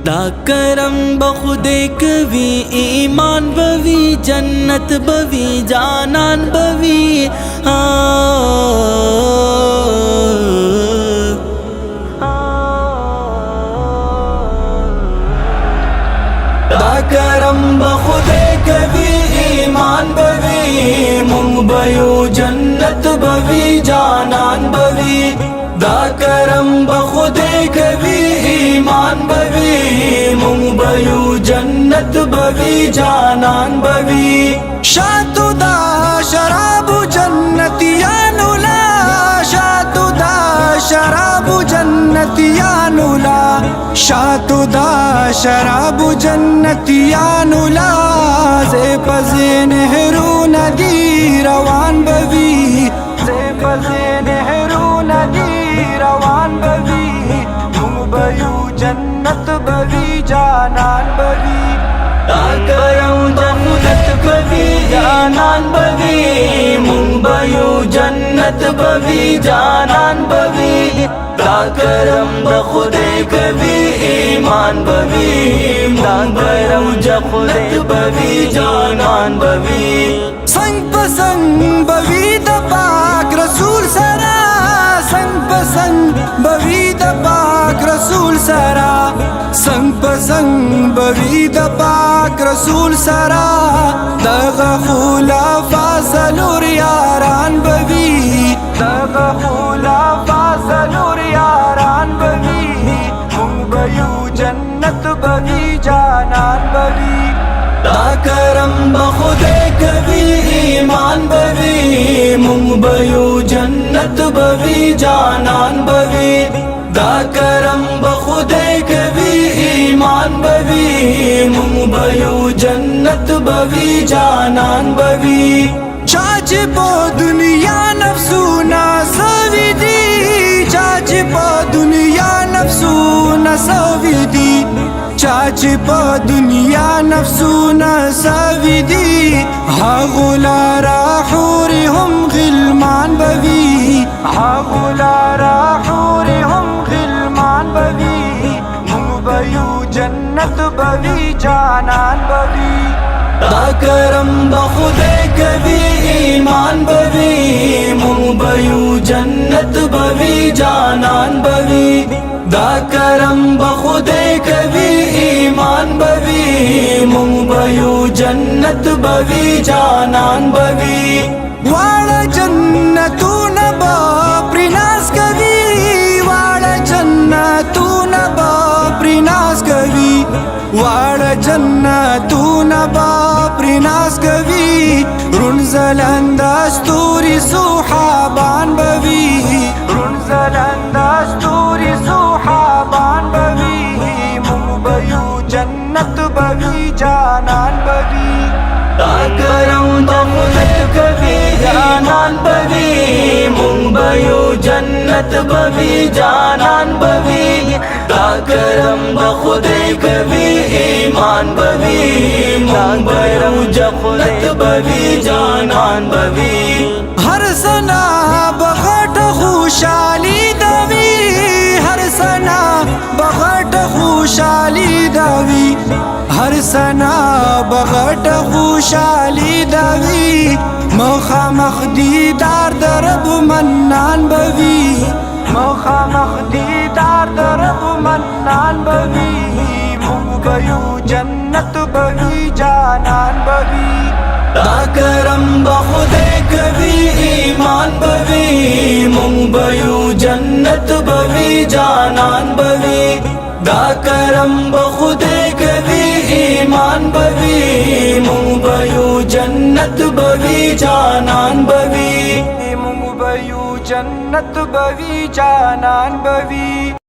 دا کرم بخودے کوي ایمان بوي جنت بوي جانان بوي دا کرم بخودے کوي ایمان بوي مونږ بيو جنت بوي جانان بوي دا کرم بخودے کوي ایمان بوي مونږ بيو جنت بوي جانان بوي شاتو دا شراب جنتیانو لا شاتو دا شراب جنتیانو لا شاتو دا شراب جنتیانو لا زه پزې نهرو ندی روان بوي زه پزې نهرو ندی روان بوي مونږ بيو جنت بوي جانان بوي دا کرم جنت بوي جانان بوي مونږ بيو جنت بوي جانان بوي دا کرم بخودے کوي ایمان بوي مونږ بيو جنت بوي جانان بوي संग पसंग बवी द पाक रसूल सरा संग पसंग बवी द पाक रसूल सरा संग पसंग बवी द पाक रसूल सरा दगा खुलाफा सलूर यारान बवी दगा खुलाफा सलूर यारान बवी मung बयू जन्नत बवी जानन बवी دا کرم بخودے کوي ایمان بوي مونږ بيو جنت بوي جانان بوي دا کرم بخودے کوي ایمان بوي مونږ بيو جنت بوي جانان بوي چاچ په دنیا نفسونه سوي دي چاچ په دنیا نفسونه سوي دي چاچ په دنیا نفسونه سوي دي هغه لارا حور هم غلمان بوي هغه لارا حور هم غلمان بوي مونږ بيو جنت بوي جانان بوي دا کرم بخودے کوي ایمان بوي مونږ بيو جنت بوي جانان بوي دا کرم بخودے کوي ایمان بوي مونږ بيو جنت بوي جانان بوي واړه جنتونه به پرې ناز کوي واړه جنتونه به پرې ناز کوي واړه جنتونه به پرې ناز کوي رون زلنده ستوري صحابان بوي رون زلنده ستوري صحابان بوي مونږ بيو جنت بوي جانان بوي دا کرم بخودے کوي جانان بوي مونږ بيو جنت بوي جانان بوي دا کرم بخودے کوي ایمان بوي مونږ بيو جنت بوي جانان بوي هر سنا بغټ خوشالي دوي هر سنا بغټ خوشالي دوي هر سنا بغټ خوشالي دوي مخامخ دیدار درب منان بوي مخامخ دیدار درب منان بوي مونږ بيو جنت بوي جانان بوي دا کرم بخودے کوي ایمان بوي مونږ بيو جنت بوي جانان بوي دا کرم بخودے کوي ایمان بوي مونږ بيو جنت بوي جانان بوي مونږ بيو جنت بوي جانان بوي